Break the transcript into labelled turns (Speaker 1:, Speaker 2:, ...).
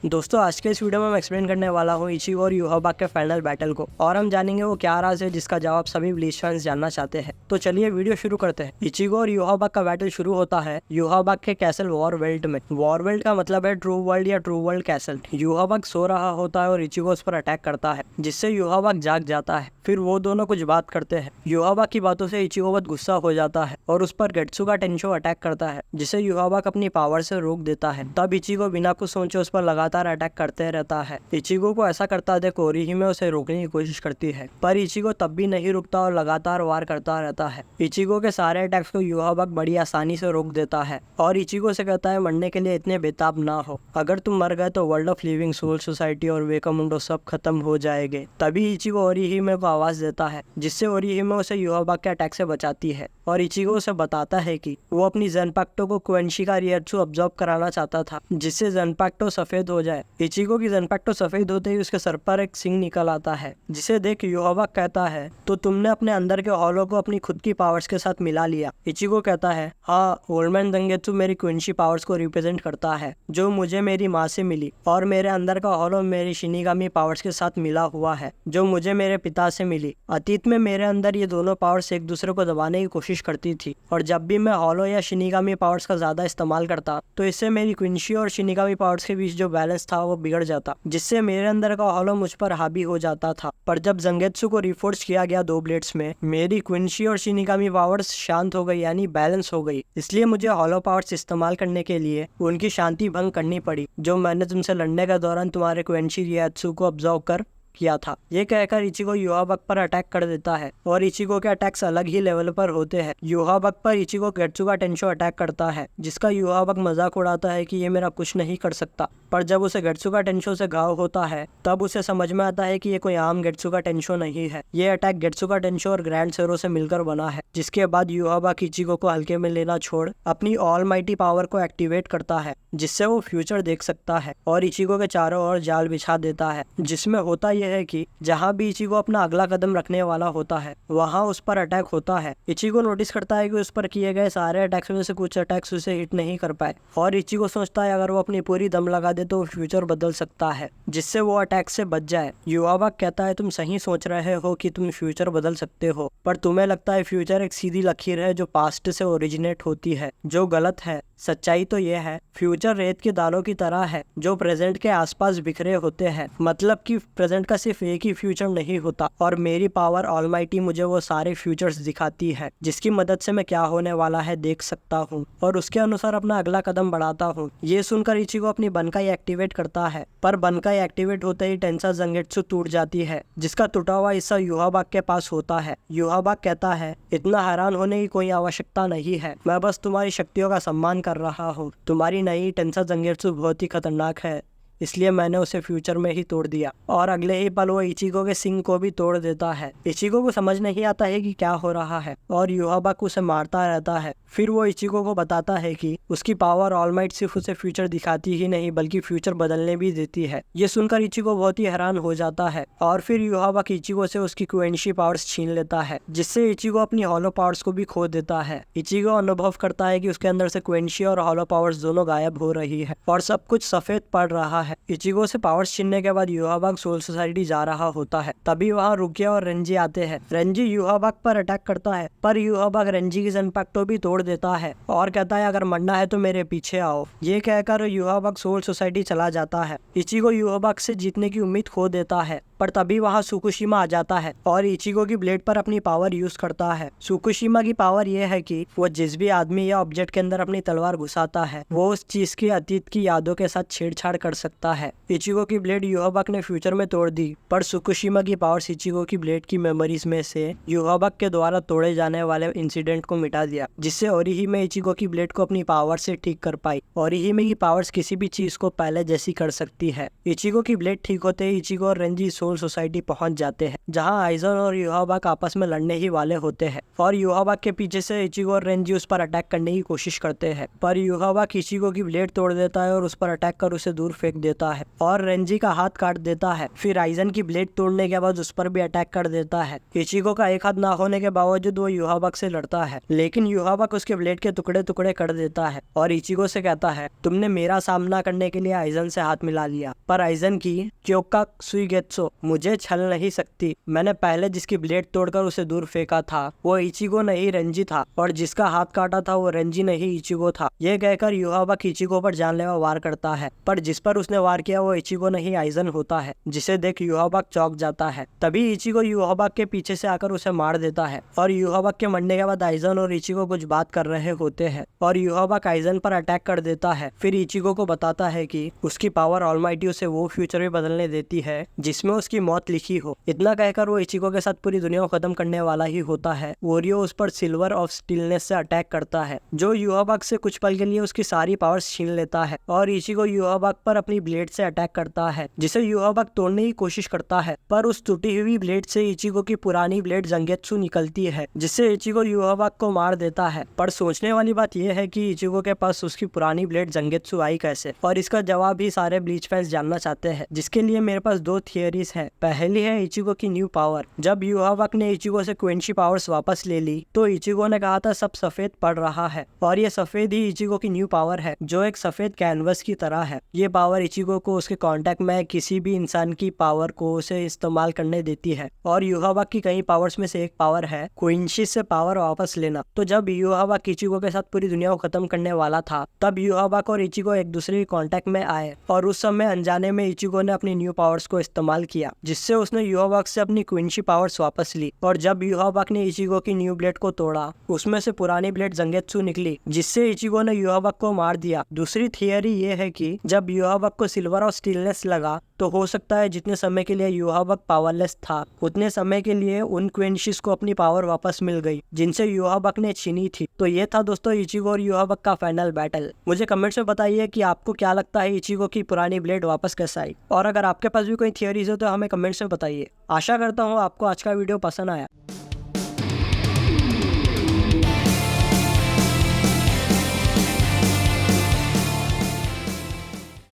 Speaker 1: दोस्तों आज के इस वीडियो में मैं एक्सप्लेन करने वाला हूँ इचिगो और युहाबाक के फाइनल बैटल को, और हम जानेंगे वो क्या राज है जिसका जवाब सभी ब्लीच फैंस जानना चाहते हैं। तो चलिए वीडियो शुरू करते हैं। इचिगो और युहाबाक का बैटल शुरू होता है युहाबाक के कैसल वॉरवेल्ट में। वॉरवेल्ट का मतलब है ट्रू वर्ल्ड या ट्रू वर्ल्ड कैसल। युहाबाक सो रहा होता है और इचिगो उस पर अटैक करता है, जिससे युहाबाक जाग जाता है। फिर वो दोनों कुछ बात करते हैं। युहाबाक की बातों से इचिगो बहुत गुस्सा हो जाता है और उस पर गेट्सुगा टेंशो अटैक करता है, जिसे युहाबाक अपनी पावर से रोक देता है। तब इचिगो बिना कुछ सोचे उस पर लगातार अटैक करते रहता है। इचिगो को ऐसा करता देख ओरिहिमे उसे रोकने की कोशिश करती है, पर इचिगो तब भी नहीं रुकता और लगातार वार करता रहता है। इचिगो के सारे अटैक्स को युहाबाक बड़ी आसानी से रोक देता है और इचिगो से कहता है मरने के लिए इतने बेताब ना हो। अगर तुम मर गए तो world of living soul society और वेकामुंडो सब खत्म हो जाएंगे। तभी इचिगो ओरिहिमे को आवाज देता है, जिससे ओरिहिमे उसे युहाबाक के अटैक से बचाती है और इचिगो उसे बताता है कि वो अपनी ज़ेनपाक्टो को क्वेंशी का रिएट्सु अब्सॉर्ब कराना चाहता था, जिससे ज़ेनपाक्टो सफेद हो जाए। इचिगो की ज़ेनपाक्टो सफेद होते ही उसके सर पर एक सिंग निकल आता है, जिसे देख युहाबाक कहता है तो तुमने अपने अंदर के हॉलो को अपनी खुद की पावर्स के साथ मिला लिया। इचिगो कहता है हाँ, ओल्ड मैन दंगेत्सु मेरी क्वेंशी पावर्स को रिप्रेजेंट करता है, जो मुझे मेरी माँ से मिली, और मेरे अंदर का हॉलो मेरी शिनिगामी पावर्स के साथ मिला हुआ है, जो मुझे मेरे पिता से मिली। अतीत में मेरे अंदर ये दोनों पावर्स एक दूसरे को दबाने की कोशिश करती थी, और जब भी मैं हॉलो या शिनिगामी पावर्स का ज्यादा इस्तेमाल करता तो इससे मेरी क्विंशी और शिनिगामी पावर्स के बीच जो बैलेंस था वो बिगड़ जाता, जिससे मेरे अंदर का हॉलो मुझ पर हावी हो जाता था। पर जब जंगेत्सु को रिफोर्स किया गया 2 ब्लेड्स में, मेरी क्विंशी और शिनिगामी पावर्स शांत हो गई, यानी बैलेंस हो गई। इसलिए मुझे हॉलो पावर्स इस्तेमाल करने के लिए उनकी शांति भंग करनी पड़ी, जो मैंने तुमसे लड़ने के दौरान तुम्हारे क्विंशी रिएत्सु को ऑब्जर्व कर किया था। ये कहकर इचिगो युहाबाक पर अटैक कर देता है और इचिगो के अटैक्स अलग ही लेवल पर होते हैं। युहाबाक पर इचिगो गेट्सुगा टेंशो अटैक करता है, जिसका युहाबाक मजाक उड़ाता है कि ये मेरा कुछ नहीं कर सकता। पर जब उसे गेट्सुगा टेंशो से घाव होता है तब उसे समझ में आता है कि ये कोई आम गेट्सुगा टेंशो नहीं है। ये अटैक गेट्सुगा टेंशो और ग्रैंड सेरो से मिलकर बना है, जिसके बाद युहाबाक इचिगो को हल्के में लेना छोड़ अपनी ऑलमाइटी पावर को एक्टिवेट करता है, जिससे वो फ्यूचर देख सकता है और इचिगो के चारों ओर जाल बिछा देता है, जिसमें होता यह है कि जहां भी इचिगो अपना अगला कदम रखने वाला होता है वहां उस पर अटैक होता है। इचिगो नोटिस करता है कि उस पर किए गए सारे अटैक्स में से कुछ अटैक्स उसे हिट नहीं कर पाए, और इचिगो सोचता है अगर वो अपनी पूरी दम लगा दे तो फ्यूचर बदल सकता है, जिससे वो अटैक से बच जाए। युहाबाक कहता है तुम सही सोच रहे हो कि तुम फ्यूचर बदल सकते हो, पर तुम्हें लगता है फ्यूचर एक सीधी लकीर है जो पास्ट से ओरिजिनेट होती है, जो गलत है। सच्चाई तो यह है फ्यूचर रेत के दानों की तरह है जो प्रेजेंट के आसपास बिखरे होते हैं। मतलब कि प्रेजेंट का सिर्फ एक ही फ्यूचर नहीं होता, और मेरी पावर ऑलमाइटी मुझे वो सारे फ्यूचर्स दिखाती है, जिसकी मदद से मैं क्या होने वाला है देख सकता हूँ और उसके अनुसार अपना अगला कदम बढ़ाता हूँ। ये सुनकर इचिगो अपनी बनकाई एक्टिवेट करता है, पर बनकाई एक्टिवेट होते ही टेंसा जंगेत्सु टूट जाती है, जिसका टूटा हुआ हिस्सा युहाबाक के पास होता है। युहाबाक कहता है इतना हैरान होने की कोई आवश्यकता नहीं है, मैं बस तुम्हारी शक्तियों का सम्मान कर रहा हूँ। तुम्हारी नई टेंसा जंगेत्सु बहुत ही खतरनाक है, इसलिए मैंने उसे फ्यूचर में ही तोड़ दिया, और अगले ही पल वो इचिगो के सिंग को भी तोड़ देता है। इचिगो को समझ नहीं आता है कि क्या हो रहा है और युहाबाक उसे मारता रहता है। फिर वो इचिगो को बताता है कि उसकी पावर ऑलमाइट सिर्फ उसे फ्यूचर दिखाती ही नहीं बल्कि फ्यूचर बदलने भी देती है। ये सुनकर इचिगो बहुत ही हैरान हो जाता है और फिर युहाबाक इचिगो से उसकी क्वेंशी पावर्स छीन लेता है, जिससे इचिगो अपनी हॉलो पावर्स को भी खो देता है। इचिगो अनुभव करता है कि उसके अंदर से क्वेंशी और हॉलो पावर्स दोनों गायब हो रही है और सब कुछ सफेद पड़ रहा है। इचिगो से पावर्स छीनने के बाद युहाबाक सोल सोसाइटी जा रहा होता है, तभी वहाँ रुकिया और रेंजी आते हैं। रेंजी युहाबाक पर अटैक करता है, पर युहाबाक रेंजी की ज़ेनपाक्टो भी तोड़ देता है और कहता है अगर मरना है तो मेरे पीछे आओ। ये कहकर युहाबाक सोल सोसाइटी चला जाता है। इचिगो युहाबाक से जीतने की उम्मीद खो देता है, पर तभी वहाँ सुकुशिमा आ जाता है और इचिगो की ब्लेड पर अपनी पावर यूज करता है। सुकुशिमा की पावर यह है कि वो जिस भी आदमी या ऑब्जेक्ट के अंदर अपनी तलवार घुसाता है वो उस चीज की अतीत की यादों के साथ छेड़छाड़ कर सकता है। इचिगो की ब्लेड युहाबाक ने फ्यूचर में तोड़ दी, पर सुकुशिमा की पावर इचिगो की ब्लेड की मेमोरीज में से युहाबाक के द्वारा तोड़े जाने वाले इंसिडेंट को मिटा दिया, जिससे ओरिहिमे इचिगो की ब्लेड को अपनी पावर से ठीक कर पाई। ओरिहिमे की पावर्स किसी भी चीज को पहले जैसी कर सकती है। इचिगो की ब्लेड ठीक होते ही इचिगो और रेंजी सोल सोसाइटी पहुंच जाते हैं, जहां आइजन और युहाबाक आपस में लड़ने ही वाले होते हैं, और युहाबाक के पीछे से इचिगो और रेंजी उस पर अटैक करने की कोशिश करते हैं, पर युहाबाक इचिगो की ब्लेड तोड़ देता है और उस पर अटैक कर उसे दूर फेंक देता है और रेंजी का हाथ काट देता है। फिर आइजन की ब्लेड तोड़ने के बाद उस पर भी अटैक कर देता है। इचिगो का एक हाथ ना होने के बावजूद वो युहाबक से लड़ता है, लेकिन युहाबक उसके ब्लेड के टुकड़े टुकड़े कर देता है और इचिगो से कहता है, तुमने मेरा सामना करने के लिए आइजन से हाथ मिला लिया, पर आइजन की क्योकाक्सुइगेत्सो मुझे छल नहीं सकती। मैंने पहले जिसकी ब्लेड तोड़कर उसे दूर फेंका था वो इचिगो नहीं रेंजी था, और जिसका हाथ काटा था वो रेंजी नहीं इचिगो था। यह कहकर युहाबक इचिगो पर जानलेवा वार करता है, पर जिस पर उसने वार किया वो इचिगो नहीं आइजन होता है, जिसे देख युहाबक चौंक जाता है। तभी इचिगो युहाबक के पीछे से आकर उसे मार देता है और युहाबक के मरने के बाद आइजन और इचिगो कुछ बात कर रहे होते हैं और युहाबक आइजन पर अटैक कर देता है। फिर इचिगो को बताता है कि उसकी पावर ऑलमाइटी उसे वो फ्यूचर भी बदलने देती है जिसमें उसकी मौत लिखी हो। इतना कहकर वो इचिगो के साथ पूरी दुनिया को खत्म करने वाला ही होता है। ओरियो उस पर सिल्वर ऑफ स्टिलनेस से अटैक करता है, जो युहाबक से कुछ पल के लिए उसकी सारी पावर्स छीन लेता है और इचिगो युहाबक पर अपनी ब्लेड से अटैक करता है, जिसे युहाबक तोड़ने की कोशिश करता है, पर उस टूटी हुई ब्लेड से इचिगो की पुरानी ब्लेड जंगेत्सु निकलती है, जिससे इचिगो युहाबक को मार देता है। पर सोचने वाली बात यह है कि इचिगो के पास उसकी पुरानी ब्लेड जंगेत्सु आई कैसे, और इसका जवाब भी सारे ब्लीच फैंस जानना चाहते हैं, जिसके लिए मेरे पास दो थियरीज है। पहली है इचिगो की न्यू पावर। जब युहाबक ने इचिगो से क्विंची पावर्स वापस ले ली तो इचिगो ने कहा था सब सफेद पड़ रहा है, और ये सफेद ही इचिगो की न्यू पावर है, जो एक सफेद कैनवस की तरह है। ये पावर इचिगो को उसके कांटेक्ट में किसी भी इंसान की पावर को उसे इस्तेमाल करने देती है, और युहाबक की कई पावर्स में से एक पावर है क्विंची से पावर वापस लेना। तो जब युहाबक इचिगो के साथ पूरी दुनिया को खत्म करने वाला था, तब युहाबक और इचिगो एक दूसरे के कांटेक्ट में आए, और उस समय अनजाने में इचिगो ने अपनी न्यू पावर्स को इस्तेमाल किया, जिससे उसने युहाबक से अपनी क्विंची पावर्स वापस ली। और जब युहाबक ने इचिगो की न्यू ब्लेड को तोड़ा, उसमें से पुरानी ब्लेड जंगेत्सु निकली, जिससे इचिगो ने युहाबक को मार दिया। दूसरी थियरी ये है कि जब युहाबक को सिल्वर और स्टीलनेस लगा, तो हो सकता है जितने समय के लिए युहाबक पावरलेस था, उतने समय के लिए उन क्विंशीज को अपनी पावर वापस मिल गई, जिनसे युहाबक ने छीनी थी। तो ये था दोस्तों इचिगो और युहाबक का फाइनल बैटल। मुझे कमेंट्स में बताइए कि आपको क्या लगता है इचिगो की पुरानी ब्लेड वापस कैसे आई, और अगर आपके पास भी कोई थियरीज हो तो हमें कमेंट्स में बताइए। आशा करता हूँ आपको आज का वीडियो पसंद आया।